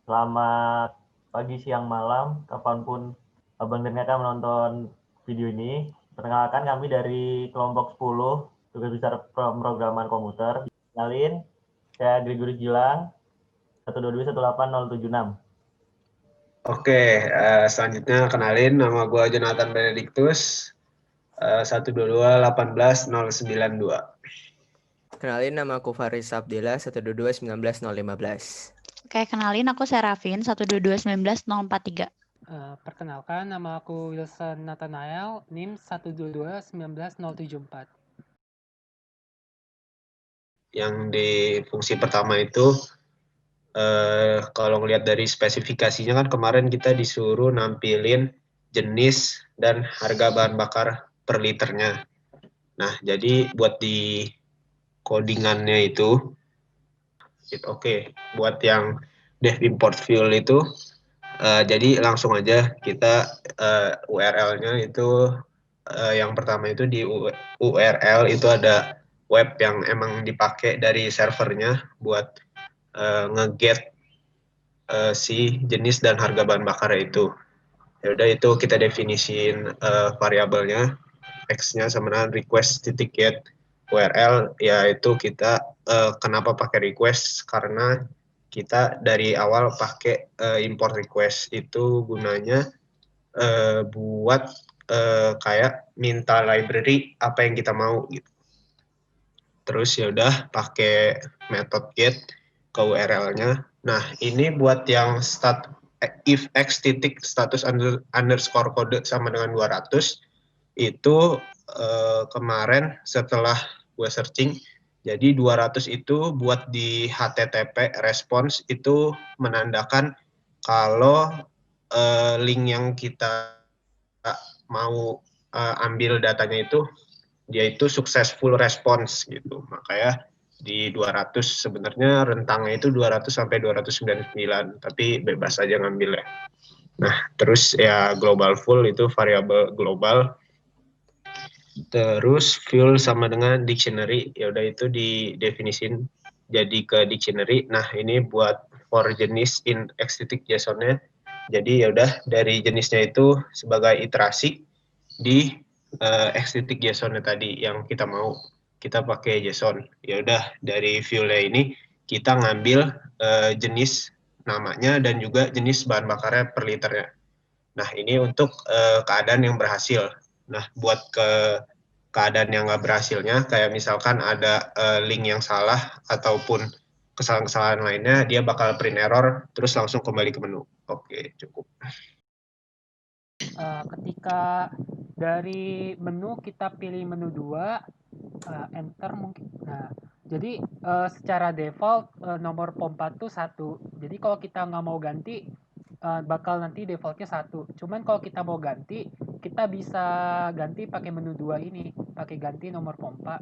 Selamat pagi, siang, malam, kapanpun Abang dan Kakak menonton video ini. Perkenalkan kami dari kelompok 10, tugas besar pemrograman komputer. Kenalin, saya Gregory Gilang, 122 18076. Oke, selanjutnya kenalin nama gue Jonathan Benedictus, 122 18 092. Kenalin nama aku Faris Abdillah 122 19 015. Oke, kenalin aku Serafin 122 19 043. Perkenalkan, nama aku Wilson Nathanael, NIM 122 19 074. Yang di fungsi pertama itu, kalau ngelihat dari spesifikasinya kan kemarin kita disuruh nampilin jenis dan harga bahan bakar per liternya. Nah, jadi buat di codingannya itu, oke, buat yang dev import fuel itu, jadi langsung aja kita URL-nya itu yang pertama itu di URL itu ada web yang emang dipakai dari servernya buat nge-get si jenis dan harga bahan bakar itu. Ya udah itu kita definisiin variabelnya x-nya sama dengan request titik get URL, yaitu kita kenapa pakai request karena kita dari awal pakai import request itu gunanya buat kayak minta library apa yang kita mau gitu. Terus ya udah pakai method get ke URL-nya. Nah, ini buat yang if x titik status underscore kode sama dengan 200 itu kemarin setelah gue searching, jadi 200 itu buat di HTTP response itu menandakan kalau link yang kita mau ambil datanya itu dia itu successful response gitu. Makanya di 200 sebenarnya rentangnya itu 200 sampai 299, tapi bebas aja ngambil ya. Nah, terus ya global full itu variabel global. Terus fuel sama dengan dictionary, ya udah itu didefinisin jadi ke dictionary. Nah, ini buat for jenis in exotic JSON-nya. Jadi ya udah dari jenisnya itu sebagai iterasi di exotic JSON-nya tadi yang kita mau kita pakai JSON. Ya udah dari fuel-nya ini kita ngambil jenis namanya dan juga jenis bahan bakarnya per liternya. Nah, ini untuk keadaan yang berhasil. Nah, buat keadaan yang nggak berhasilnya, kayak misalkan ada link yang salah ataupun kesalahan-kesalahan lainnya, dia bakal print error, terus langsung kembali ke menu. Oke, cukup. Ketika dari menu kita pilih menu 2, enter mungkin. Nah, jadi secara default nomor pompa tuh 1. Jadi kalau kita nggak mau ganti, bakal nanti defaultnya 1. Cuman kalau kita mau ganti, kita bisa ganti pakai menu 2 ini, pakai ganti nomor pompa.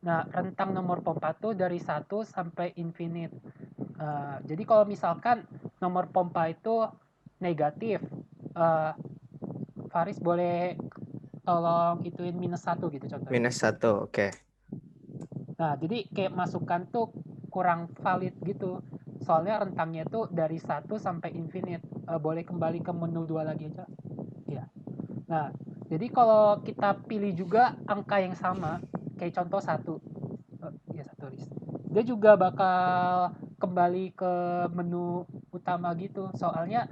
Nah, rentang nomor pompa tuh dari 1 sampai infinite. Jadi kalau misalkan nomor pompa itu negatif, Faris boleh tolong ituin -1 gitu contohnya. -1, oke. Nah, jadi kayak masukan tuh kurang valid gitu. Soalnya rentangnya tuh dari 1 sampai infinite. Boleh kembali ke menu 2 lagi aja. Ya. Nah, jadi kalau kita pilih juga angka yang sama, kayak contoh 1. Ya, 1 list. Dia juga bakal kembali ke menu utama gitu. Soalnya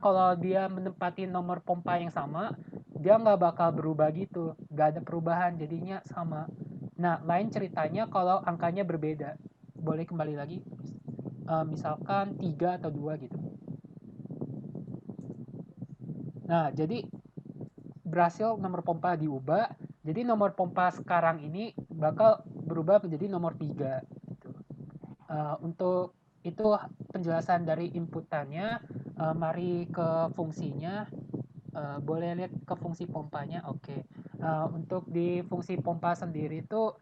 kalau dia menempati nomor pompa yang sama, dia nggak bakal berubah gitu, nggak ada perubahan, jadinya sama. Nah, lain ceritanya kalau angkanya berbeda, boleh kembali lagi, misalkan 3 atau 2 gitu. Nah, jadi berhasil nomor pompa diubah, jadi nomor pompa sekarang ini bakal berubah menjadi nomor 3 gitu. Untuk itu penjelasan dari inputannya. Mari ke fungsinya. Boleh lihat ke fungsi pompanya. Oke. Untuk di fungsi pompa sendiri itu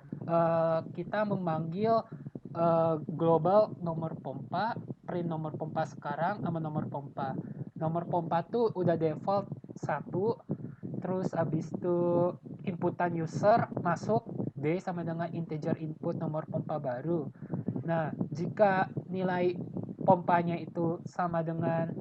kita memanggil global nomor pompa, print nomor pompa sekarang sama nomor pompa. Nomor pompa tuh udah default 1, terus abis itu inputan user masuk D sama dengan integer input nomor pompa baru. Nah, jika nilai pompanya itu sama dengan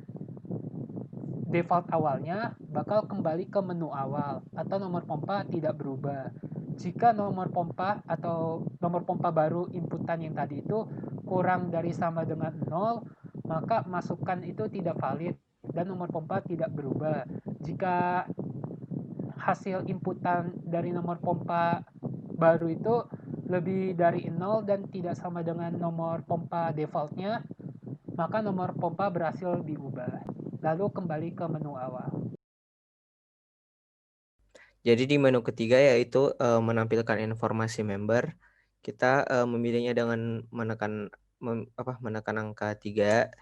default awalnya, bakal kembali ke menu awal atau nomor pompa tidak berubah. Jika nomor pompa atau nomor pompa baru inputan yang tadi itu kurang dari sama dengan 0, maka masukan itu tidak valid dan nomor pompa tidak berubah. Jika hasil inputan dari nomor pompa baru itu lebih dari 0 dan tidak sama dengan nomor pompa defaultnya, maka nomor pompa berhasil diubah. Lalu kembali ke menu awal. Jadi di menu ketiga yaitu menampilkan informasi member, kita memilihnya dengan menekan angka 3.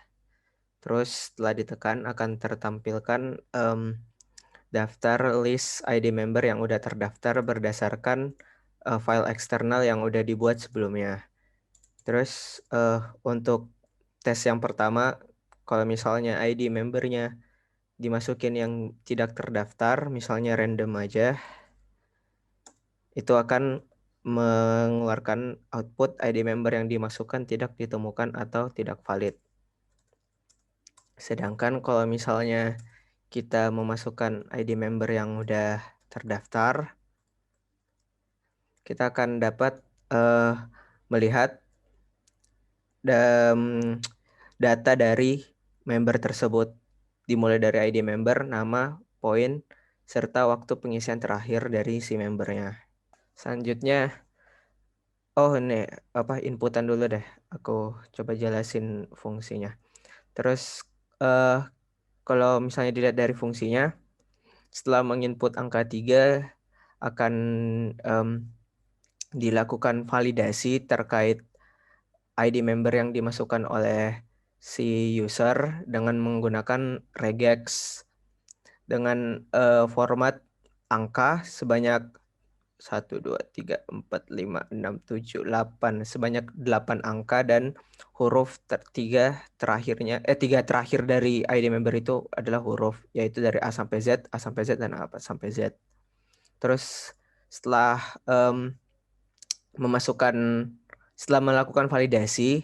Terus setelah ditekan akan tertampilkan daftar list ID member yang udah terdaftar berdasarkan file eksternal yang udah dibuat sebelumnya. Terus untuk tes yang pertama, kalau misalnya ID membernya dimasukin yang tidak terdaftar, misalnya random aja, itu akan mengeluarkan output ID member yang dimasukkan tidak ditemukan atau tidak valid. Sedangkan kalau misalnya kita memasukkan ID member yang udah terdaftar, kita akan dapat melihat data dari member tersebut, dimulai dari ID member, nama, poin, serta waktu pengisian terakhir dari si membernya. Selanjutnya, ini inputan dulu deh. Aku coba jelasin fungsinya. Terus kalau misalnya dilihat dari fungsinya, setelah menginput angka 3 akan dilakukan validasi terkait ID member yang dimasukkan oleh si user dengan menggunakan regex dengan format angka sebanyak 1, 2, 3, 4, 5, 6, 7, 8 sebanyak 8 angka dan huruf 3 terakhir dari ID member itu adalah huruf, yaitu dari A sampai Z, A sampai Z, dan A sampai Z. Terus setelah setelah melakukan validasi,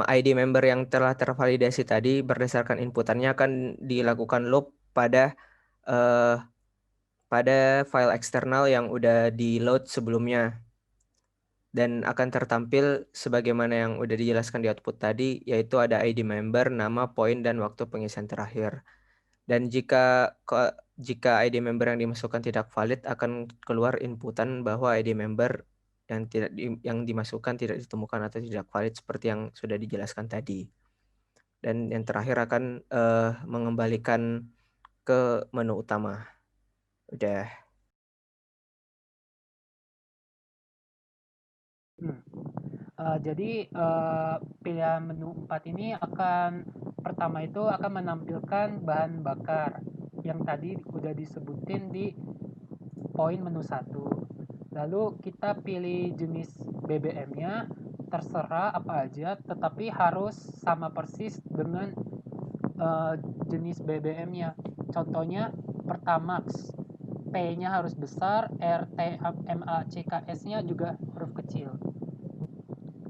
ID member yang telah tervalidasi tadi berdasarkan inputannya akan dilakukan loop pada file eksternal yang udah di-load sebelumnya dan akan tertampil sebagaimana yang udah dijelaskan di output tadi, yaitu ada ID member, nama, poin, dan waktu pengisian terakhir. Dan jika ID member yang dimasukkan tidak valid, akan keluar inputan bahwa ID member yang dimasukkan tidak ditemukan atau tidak valid seperti yang sudah dijelaskan tadi. Dan yang terakhir akan mengembalikan ke menu utama. Udah. Jadi pilihan menu 4 ini pertama itu akan menampilkan bahan bakar yang tadi udah disebutin di poin menu 1. Lalu kita pilih jenis BBM-nya, terserah apa aja, tetapi harus sama persis dengan jenis BBM-nya. Contohnya Pertamax, P-nya harus besar, RTMACKS-nya juga huruf kecil.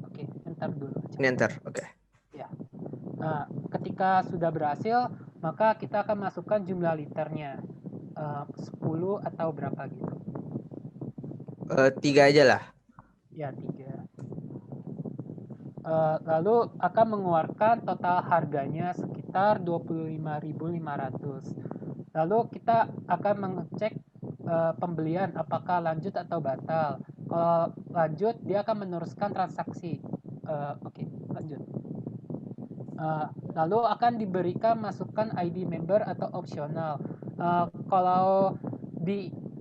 Oke, enter dulu. Ini enter, oke. Ya. Nah, ketika sudah berhasil, maka kita akan masukkan jumlah liternya, 10 atau berapa gitu. 3 aja lah. Ya, 3. Lalu akan mengeluarkan total harganya sekitar 25.500. Lalu kita akan mengecek pembelian apakah lanjut atau batal. Kalau lanjut, dia akan meneruskan transaksi. Oke, lanjut. Lalu akan diberikan masukan ID member atau opsional.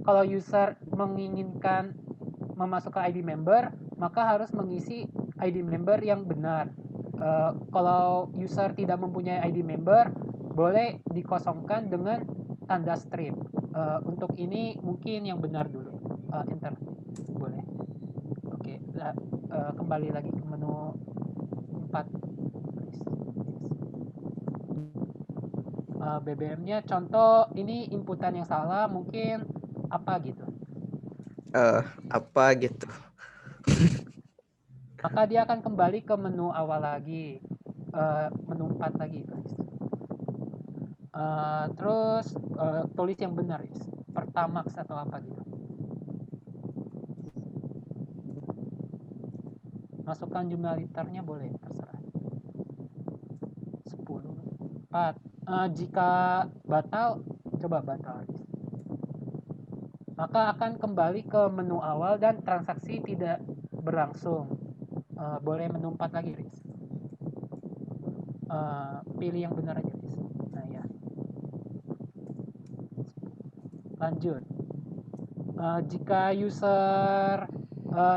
Kalau user menginginkan memasukkan ID member, maka harus mengisi ID member yang benar. Kalau user tidak mempunyai ID member, boleh dikosongkan dengan tanda strip. Untuk ini mungkin yang benar dulu. Enter. Boleh. Oke, kembali lagi ke menu 4. BBM-nya contoh ini inputan yang salah, mungkin apa gitu. Apa gitu. Maka dia akan kembali ke menu awal lagi. menu 4 lagi guys. Terus tulis yang benar guys, Pertamax atau apa gitu. Masukkan jumlah liternya boleh, terserah. 10, 4. Jika batal, coba batal guys. Maka akan kembali ke menu awal dan transaksi tidak berlangsung. Boleh menu 4 lagi guys. Pilih yang benar aja guys. Nah ya, lanjut. Jika user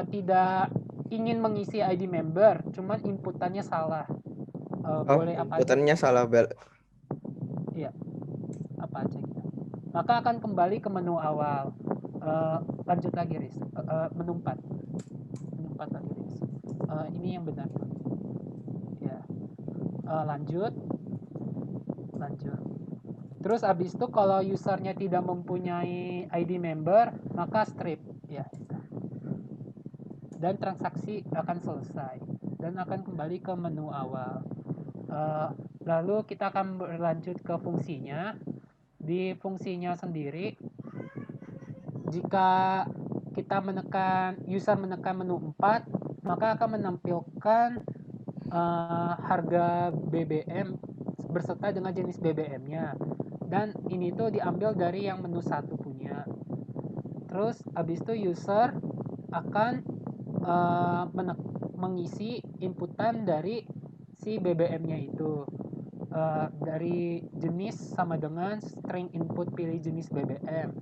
tidak ingin mengisi ID member, cuman inputannya salah, boleh apa aja? Inputannya salah, Bel. Iya, apa aja gitu. Maka akan kembali ke menu awal. Lanjut lagi Riz. Menu 4. Menu 4 lagi Riz. Ini yang benar. Ya. Lanjut. Terus abis itu kalau usernya tidak mempunyai ID member, maka strip ya. Dan transaksi akan selesai dan akan kembali ke menu awal. Lalu kita akan berlanjut ke fungsinya. Di fungsinya sendiri, jika kita user menekan menu 4, maka akan menampilkan harga BBM berserta dengan jenis BBM-nya. Dan ini tuh diambil dari yang menu 1 punya. Terus habis itu user akan mengisi inputan dari si BBM-nya itu. Dari jenis sama dengan string input pilih jenis BBM.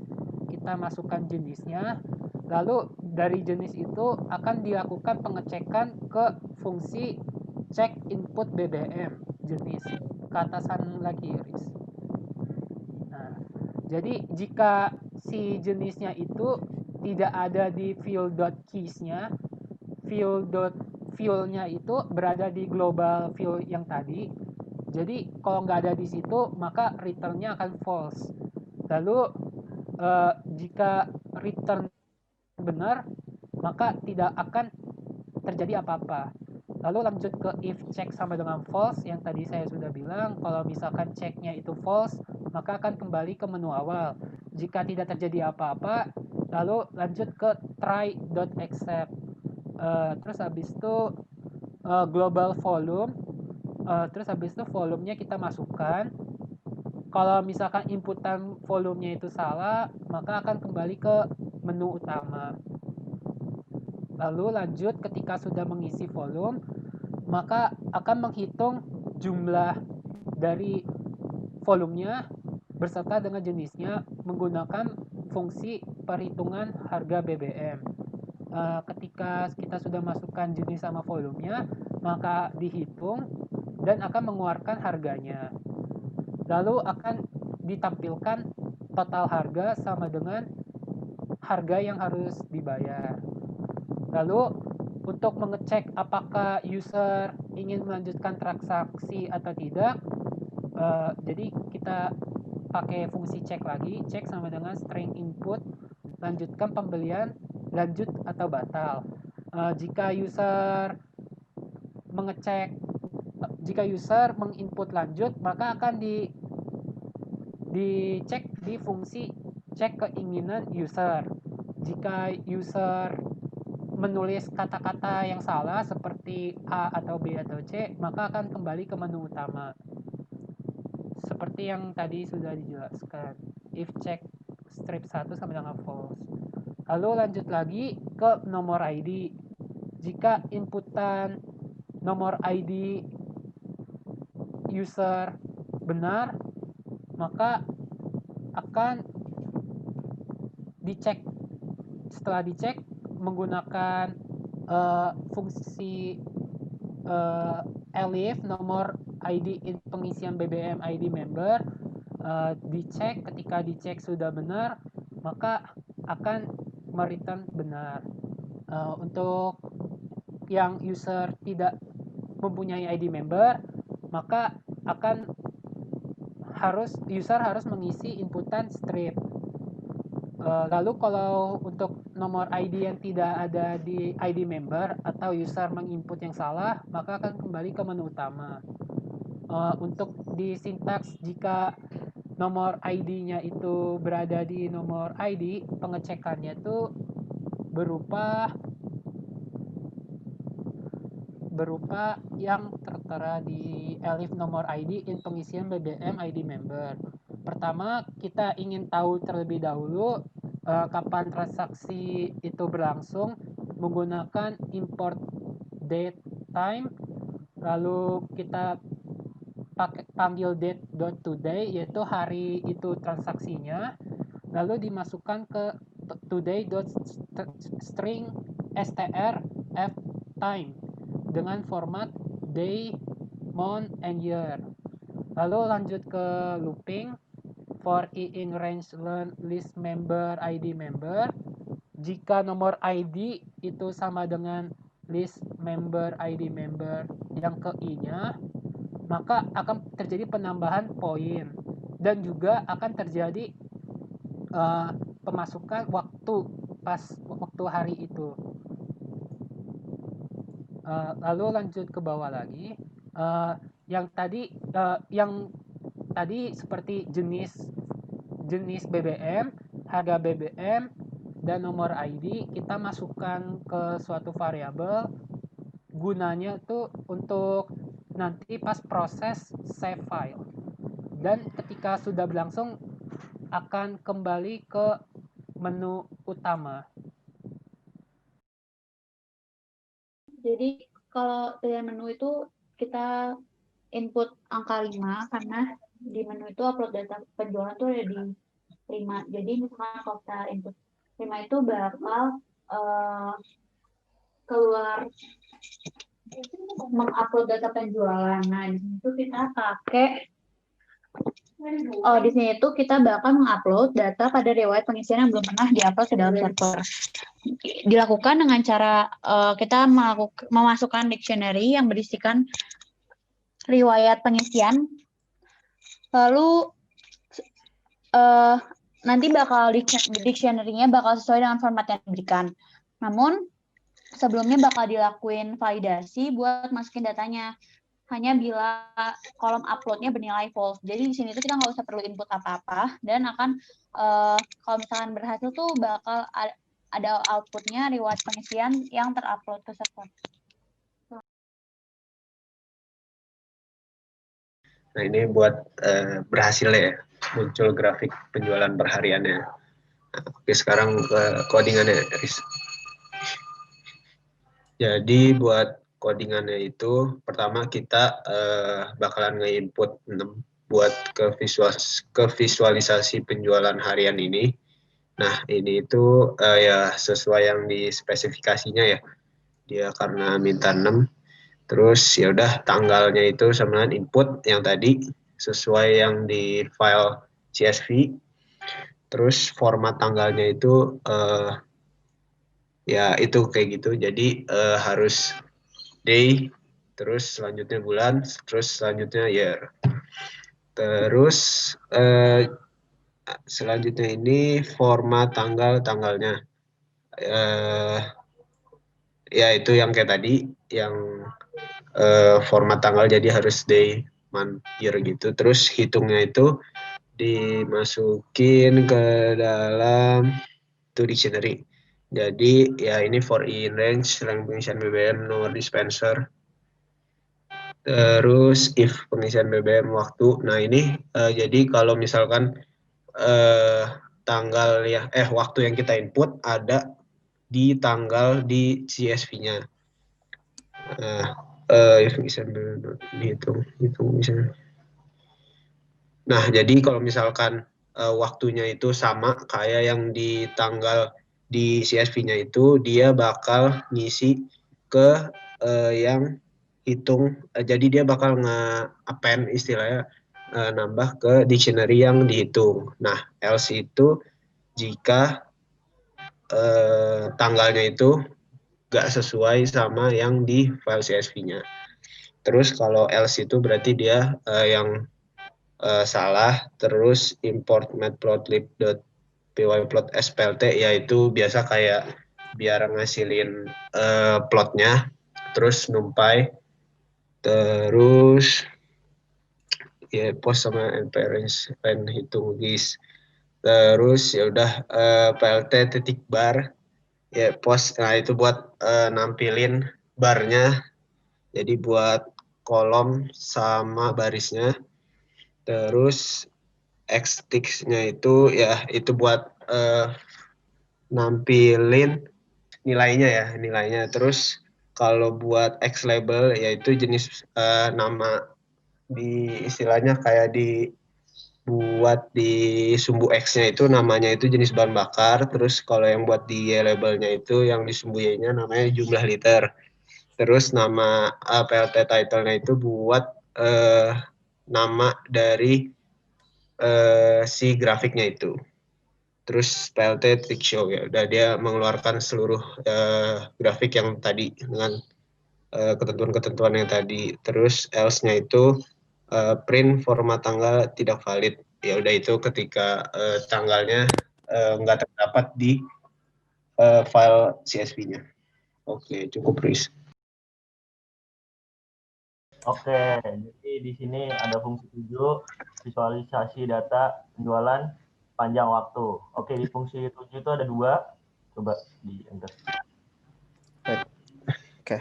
Kita masukkan jenisnya, lalu dari jenis itu akan dilakukan pengecekan ke fungsi check input BBM jenis ke atasan lagi Riz. Nah, jadi jika si jenisnya itu tidak ada di field.keys-nya, field.fuel-nya itu berada di global field yang tadi. Jadi kalau nggak ada di situ, maka return-nya akan false. Lalu jika return benar, maka tidak akan terjadi apa-apa. Lalu lanjut ke if check sama dengan false, yang tadi saya sudah bilang, kalau misalkan checknya itu false, maka akan kembali ke menu awal. Jika tidak terjadi apa-apa, lalu lanjut ke try.accept. Terus habis itu global volume. Terus habis itu volumenya kita masukkan. Kalau misalkan inputan volumenya itu salah, maka akan kembali ke menu utama. Lalu lanjut ketika sudah mengisi volume, maka akan menghitung jumlah dari volumenya berserta dengan jenisnya menggunakan fungsi perhitungan harga BBM. Ketika kita sudah masukkan jenis sama volumenya, maka dihitung dan akan mengeluarkan harganya. Lalu akan ditampilkan total harga sama dengan harga yang harus dibayar. Lalu untuk mengecek apakah user ingin melanjutkan transaksi atau tidak, jadi kita pakai fungsi cek lagi, cek sama dengan string input, lanjutkan pembelian, lanjut atau batal. Jika user menginput lanjut, maka akan dicek di fungsi cek keinginan user. Jika user menulis kata-kata yang salah seperti A atau B atau C, maka akan kembali ke menu utama. Seperti yang tadi sudah dijelaskan. If check strip 1 sama dengan false. Lalu lanjut lagi ke nomor ID. Jika inputan nomor ID user benar, maka akan dicek. Setelah dicek menggunakan fungsi elif nomor ID pengisian BBM ID member, dicek. Ketika dicek sudah benar, maka akan mereturn benar. Untuk yang user tidak mempunyai ID member, maka user harus mengisi inputan strip. Lalu kalau untuk nomor ID yang tidak ada di ID member atau user menginput yang salah, maka akan kembali ke menu utama. Untuk di sintaks, jika nomor ID-nya itu berada di nomor ID, pengecekannya itu berupa yang tertera di elif nomor ID in pengisian BBM ID member. Pertama, kita ingin tahu terlebih dahulu kapan transaksi itu berlangsung menggunakan import date time, lalu kita panggil date.today, yaitu hari itu transaksinya, lalu dimasukkan ke today.string strf time dengan format day, month, and year. Lalu lanjut ke looping for in range learn list member ID member. Jika nomor ID itu sama dengan list member ID member yang ke i-nya, maka akan terjadi penambahan poin dan juga akan terjadi pemasukan waktu hari itu. Lalu lanjut ke bawah lagi, yang tadi seperti jenis BBM, harga BBM, dan nomor ID kita masukkan ke suatu variabel, gunanya tuh untuk nanti pas proses save file, dan ketika sudah berlangsung akan kembali ke menu utama. Jadi kalau pilihan menu itu kita input angka 5 karena di menu itu upload data penjualan itu ada di 5. Jadi misalkan kalau kita input 5 itu bakal keluar mengupload data penjualan. Nah, di sini tuh kita pakai di sini tuh kita bakal mengupload data pada riwayat pengisian yang belum pernah diupload ke dalam server. Dilakukan dengan cara kita memasukkan dictionary yang berisikan riwayat pengisian. Lalu nanti bakal dictionary-nya bakal sesuai dengan format yang diberikan. Namun sebelumnya bakal dilakuin validasi buat masukin datanya. Hanya bila kolom upload-nya bernilai false. Jadi di sini tuh kita nggak usah perlu input apa-apa dan akan kalau misalkan berhasil tuh bakal ada output-nya riwayat pengisian yang terupload ke server. Nah, ini buat berhasil ya, muncul grafik penjualan perhariannya. Nah, oke, sekarang codingannya, Riz. Jadi buat codingannya itu, pertama kita bakalan nge-input 6 buat ke visualisasi penjualan harian ini. Nah, ini itu ya sesuai yang di spesifikasinya ya. Dia karena minta 6. Terus ya udah tanggalnya itu sama dengan input yang tadi sesuai yang di file CSV. Terus format tanggalnya itu ya itu kayak gitu. Jadi harus day, terus selanjutnya bulan, terus selanjutnya year. Terus selanjutnya ini format tanggalnya. Ya itu yang kayak tadi, yang format tanggal jadi harus day, month, year gitu. Terus hitungnya itu dimasukin ke dalam itu dictionary. Jadi ya ini for in range, rank pengisian BBM, nomor dispenser. Terus if pengisian BBM waktu. Nah ini jadi kalau misalkan tanggal ya waktu yang kita input ada di tanggal di CSV-nya. If pengisian BBM dihitung misalnya. Nah jadi kalau misalkan waktunya itu sama kayak yang di tanggal di CSV-nya itu, dia bakal ngisi ke yang hitung, jadi dia bakal nge-append istilahnya, nambah ke dictionary yang dihitung. Nah, else itu jika tanggalnya itu gak sesuai sama yang di file CSV-nya. Terus kalau else itu berarti dia yang salah, terus import matplotlib.py pyplot SPLT, yaitu biasa kayak biar ngasilin plotnya, terus numpy, terus ya post sama inference pen hitung GIS, terus ya udah plt titik bar ya post. Nah itu buat nampilin barnya, jadi buat kolom sama barisnya. Terus xtix-nya itu ya itu buat nampilin nilainya. Terus kalau buat x label yaitu jenis nama di istilahnya kayak buat di sumbu X-nya itu namanya itu jenis bahan bakar. Terus kalau yang buat di Y labelnya itu yang di sumbu Y-nya namanya jumlah liter. Terus nama PLT title-nya itu buat nama dari si grafiknya itu. Terus PLT tick show ya udah dia mengeluarkan seluruh grafik yang tadi dengan ketentuan-ketentuan yang tadi. Terus else-nya itu print format tanggal tidak valid. Ya udah itu ketika tanggalnya nggak terdapat di file CSV-nya. Oke, cukup Riz. Oke, jadi di sini ada fungsi 7, visualisasi data penjualan panjang waktu. Oke, di fungsi 7 itu ada 2. Coba di enter. Oke.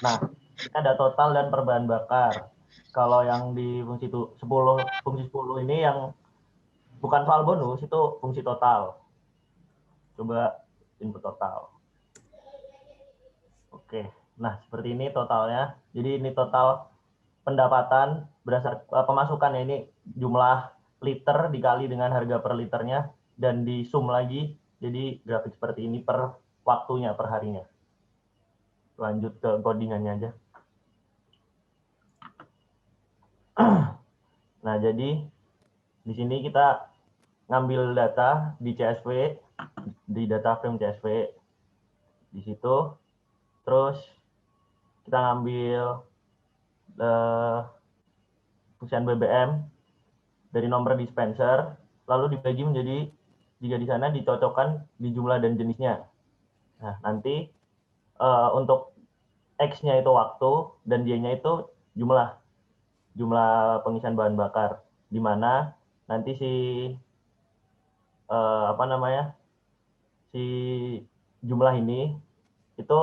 Nah, ini ada total dan per bahan bakar. Kalau yang di fungsi 10 ini yang bukan soal bonus, itu fungsi total. Coba input total. Oke, nah seperti ini totalnya. Jadi ini total pendapatan berdasar pemasukannya, ini jumlah liter dikali dengan harga per liternya dan di sum lagi. Jadi grafik seperti ini per waktunya, per harinya. Lanjut ke codingannya aja. Nah, jadi di sini kita ngambil data di CSV, di data frame CSV di situ. Terus kita ngambil fungsian BBM dari nomor dispenser, lalu dibagi menjadi 3 di sana, dicocokkan di jumlah dan jenisnya. Nah, nanti untuk X-nya itu waktu dan Y-nya itu jumlah pengisian bahan bakar, di mana nanti si si jumlah ini itu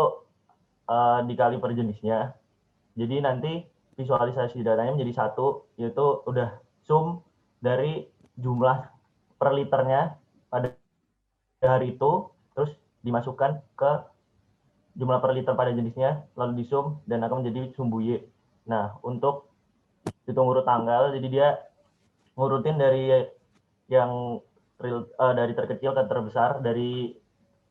dikali per jenisnya. Jadi nanti visualisasi datanya menjadi 1, yaitu udah sum dari jumlah per liternya pada hari itu, terus dimasukkan ke jumlah per liter pada jenisnya, lalu disum dan akan menjadi sumbu Y. Nah, untuk hitung urut tanggal, jadi dia ngurutin dari yang dari terkecil ke terbesar, dari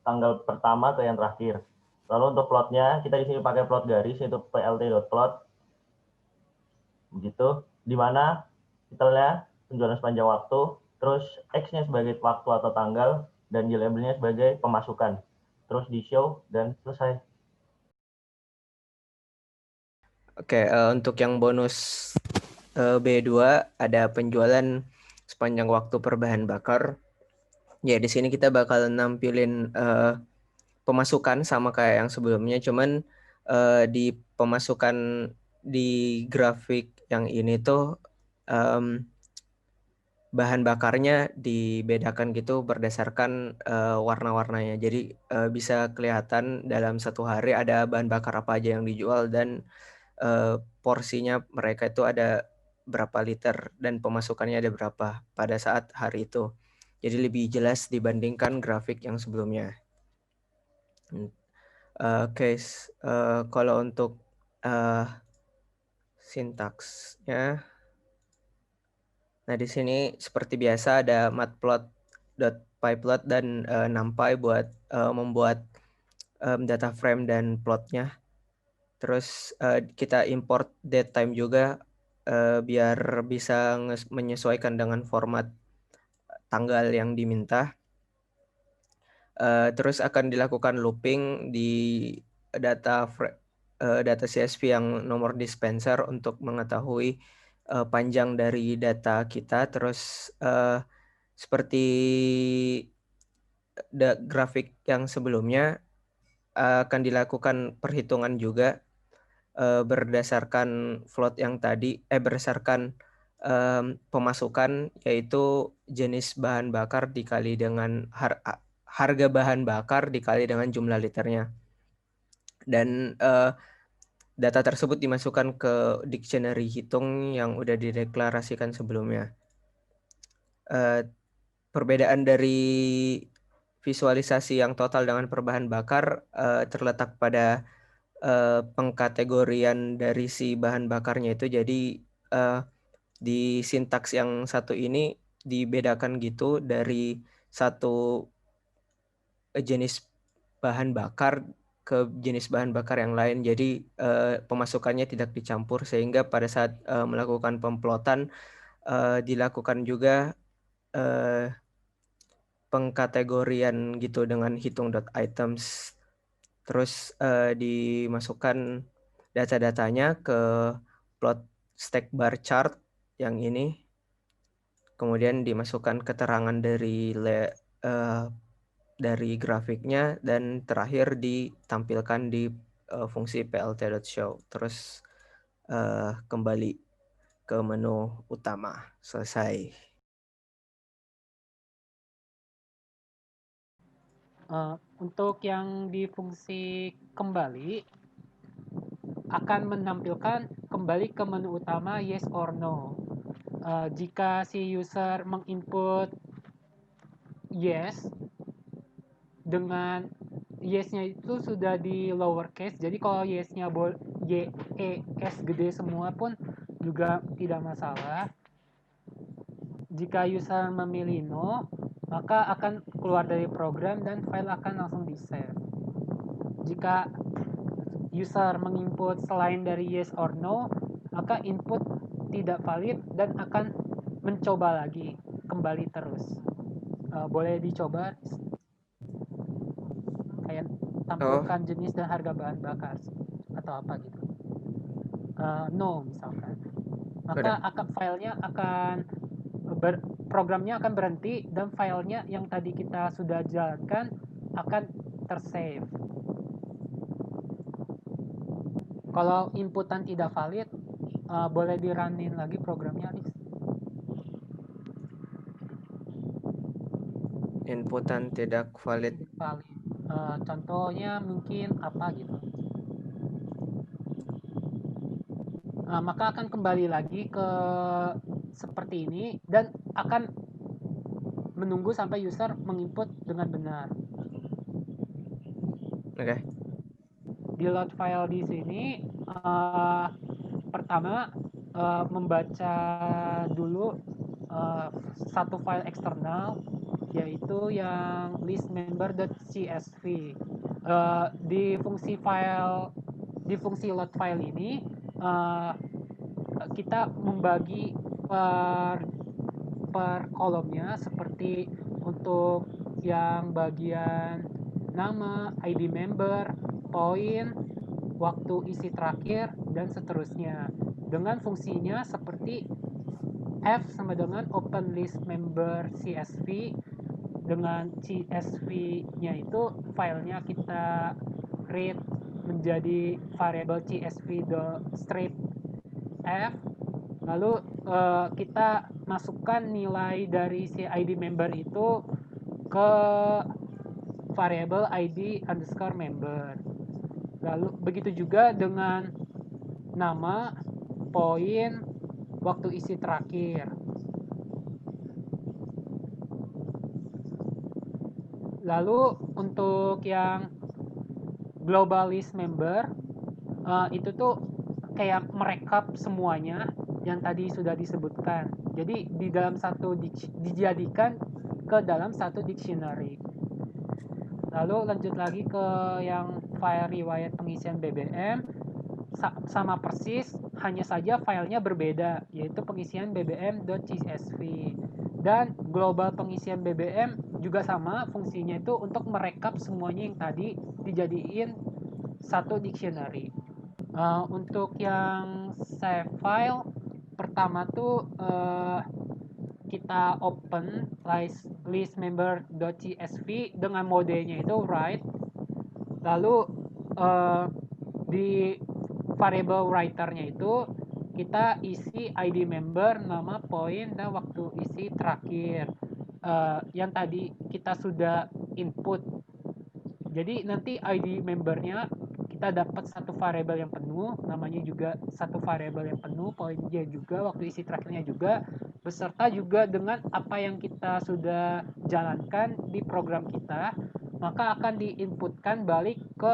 tanggal pertama ke yang terakhir. Lalu untuk plotnya, kita di sini pakai plot garis, yaitu plt.plot. Begitu, di mana titelnya penjualan sepanjang waktu, terus X-nya sebagai waktu atau tanggal, dan Y labelnya sebagai pemasukan. Terus di show dan selesai. Oke, untuk yang bonus B2 ada penjualan sepanjang waktu per bahan bakar. Ya, di sini kita bakal nampilin pemasukan sama kayak yang sebelumnya, cuman di pemasukan di grafik yang ini tuh bahan bakarnya dibedakan gitu berdasarkan warna-warnanya. Jadi bisa kelihatan dalam satu hari ada bahan bakar apa aja yang dijual dan porsinya mereka itu ada berapa liter dan pemasukannya ada berapa pada saat hari itu. Jadi lebih jelas dibandingkan grafik yang sebelumnya. Kalau untuk sintaksnya, nah di sini seperti biasa ada matplot.pyplot dan numpy buat membuat data frame dan plotnya. Terus kita import datetime juga biar bisa menyesuaikan dengan format tanggal yang diminta. Terus akan dilakukan looping di data CSV yang nomor dispenser untuk mengetahui panjang dari data kita. Terus seperti grafik yang sebelumnya akan dilakukan perhitungan juga berdasarkan float yang tadi, berdasarkan pemasukan, yaitu jenis bahan bakar dikali dengan harga bahan bakar dikali dengan jumlah liternya. Dan data tersebut dimasukkan ke dictionary hitung yang udah dideklarasikan sebelumnya. Perbedaan dari visualisasi yang total dengan per bahan bakar terletak pada pengkategorian dari si bahan bakarnya itu. Jadi di sintaks yang satu ini dibedakan gitu dari satu jenis bahan bakar ke jenis bahan bakar yang lain. Jadi pemasukannya tidak dicampur, sehingga pada saat melakukan pemplotan dilakukan juga pengkategorian gitu dengan hitung.items. Terus dimasukkan data-datanya ke plot stack bar chart yang ini. Kemudian dimasukkan keterangan dari grafiknya, dan terakhir ditampilkan di fungsi plt.show. Terus kembali ke menu utama. Selesai. Untuk yang di fungsi kembali akan menampilkan kembali ke menu utama yes or no. Jika si user menginput yes, dengan yes-nya itu sudah di lowercase, jadi kalau yes-nya Y, E, S gede semua pun juga tidak masalah. Jika user memilih no, maka akan keluar dari program dan file akan langsung di-save. Jika user menginput selain dari yes or no, maka input tidak valid dan akan mencoba lagi, kembali terus. Boleh dicoba kayak tampilkan jenis dan harga bahan bakar atau apa gitu. No misalkan, maka filenya akan programnya akan berhenti dan filenya yang tadi kita sudah jalankan akan tersave. Kalau inputan tidak valid, boleh di-runin lagi programnya, Alex. Inputan tidak valid. Contohnya mungkin apa gitu. Maka akan kembali lagi ke seperti ini dan akan menunggu sampai user menginput dengan benar. Oke. Di load file di sini pertama membaca dulu satu file eksternal, yaitu yang listmember.csv. Di fungsi load file ini kita membagi per kolomnya, seperti untuk yang bagian nama, ID member, poin, waktu isi terakhir, dan seterusnya. Dengan fungsinya seperti F sama dengan open list member CSV. Dengan CSV-nya itu filenya kita read menjadi variable CSV.strip F, lalu kita masukkan nilai dari si ID member itu ke variable ID_member. Lalu begitu juga dengan nama, poin, waktu isi terakhir. Lalu untuk yang global list member, itu tuh kayak merekap semuanya yang tadi sudah disebutkan. Jadi di dalam dijadikan ke dalam satu dictionary. Lalu lanjut lagi ke yang file riwayat pengisian BBM, sama persis, hanya saja filenya berbeda, yaitu pengisian bbm.csv. Dan global pengisian BBM juga sama, fungsinya itu untuk merekap semuanya yang tadi dijadiin satu dictionary. Untuk yang save file, pertama tuh kita open list member.csv dengan modenya itu write, lalu di variable writer-nya itu kita isi ID member, nama, poin, dan waktu isi terakhir yang tadi kita sudah input. Jadi nanti ID membernya kita dapat satu variabel yang penuh, namanya juga satu variabel yang penuh, poinnya juga, waktu isi terakhirnya juga, beserta juga dengan apa yang kita sudah jalankan di program kita, maka akan diinputkan balik ke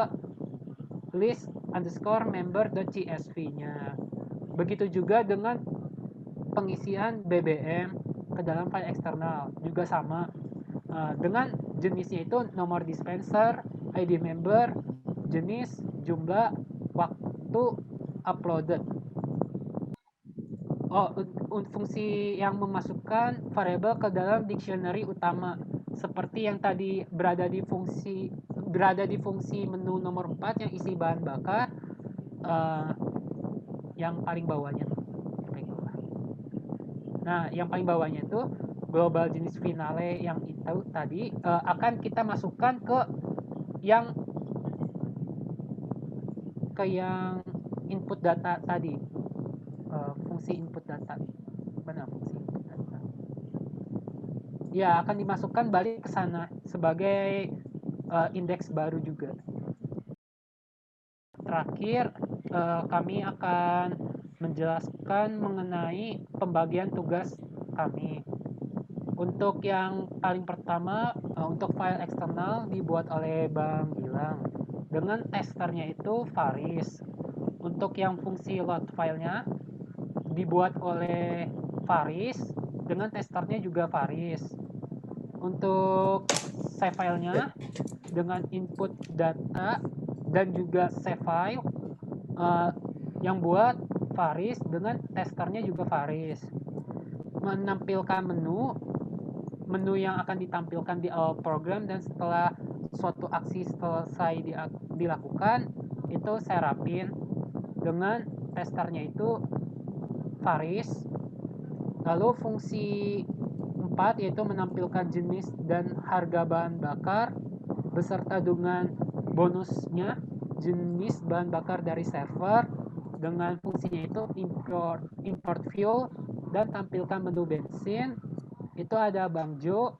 list underscore member.csv-nya. Begitu juga dengan pengisian BBM ke dalam file eksternal, juga sama. Dengan jenisnya itu nomor dispenser, ID member, jenis, jumlah, waktu uploaded. Fungsi yang memasukkan variabel ke dalam dictionary utama, seperti yang tadi berada di fungsi menu nomor 4 yang isi bahan bakar, yang paling bawahnya tuh. Nah, yang paling bawahnya itu global jenis finale yang itu tadi akan kita masukkan ke yang input data tadi, fungsi input data. Mana fungsi input data? Ya, akan dimasukkan balik ke sana sebagai indeks baru juga. Terakhir, kami akan menjelaskan mengenai pembagian tugas kami. Untuk yang paling pertama, untuk file eksternal dibuat oleh Bang Gilang. Dengan testernya itu Faris. Untuk yang fungsi load filenya dibuat oleh Faris, dengan testernya juga Faris. Untuk save filenya dengan input data dan juga save file yang buat Faris, dengan testernya juga Faris. Menampilkan menu yang akan ditampilkan di awal program, dan setelah suatu aksi selesai dilakukan itu Serapin, dengan testernya itu Faris. Lalu fungsi 4 yaitu menampilkan jenis dan harga bahan bakar beserta dengan bonusnya jenis bahan bakar dari server, dengan fungsinya itu import fuel, dan tampilkan menu bensin itu ada Bang Jo,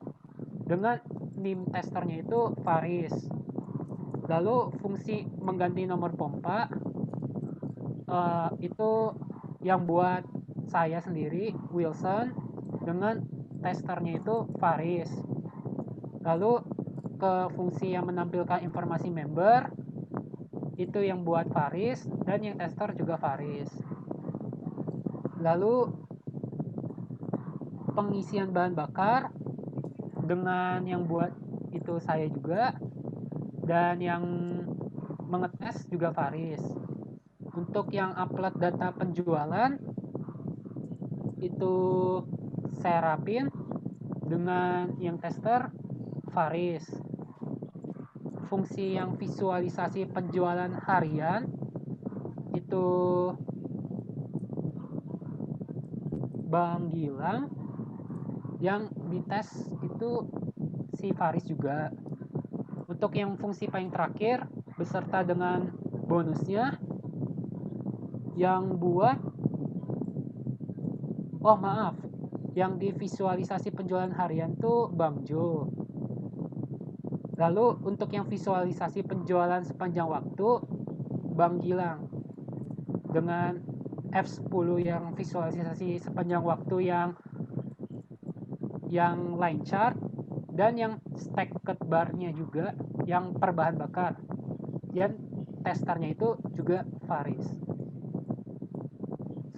dengan nim testernya itu Faris. Lalu fungsi mengganti nomor pompa itu yang buat saya sendiri, Wilson, dengan testernya itu Faris. Lalu ke fungsi yang menampilkan informasi member itu yang buat Faris, dan yang tester juga Faris. Lalu pengisian bahan bakar dengan yang buat itu saya juga, dan yang mengetes juga Faris. Untuk yang upload data penjualan itu Serapin, dengan yang tester Faris. Fungsi yang visualisasi penjualan harian itu Bang Gilang, yang dites itu si Faris juga. Untuk yang fungsi paling terakhir beserta dengan bonusnya yang buat yang divisualisasi penjualan harian tuh Bang Jo. Lalu untuk yang visualisasi penjualan sepanjang waktu Bang Gilang, dengan F10 yang visualisasi sepanjang waktu yang line chart, dan yang stacked bar-nya juga yang per bahan bakar, dan testernya itu juga Faris.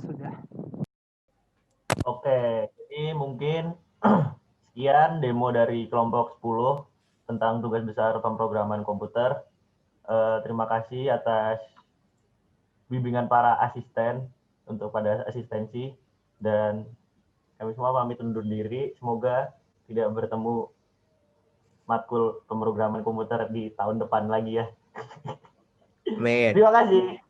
Sudah. Oke, jadi mungkin sekian demo dari kelompok 10 tentang tugas besar pemrograman komputer. Terima kasih atas bimbingan para asisten untuk pada asistensi, dan kami semua pamit undur diri. Semoga tidak bertemu matkul pemrograman komputer di tahun depan lagi ya. Amin. Terima kasih.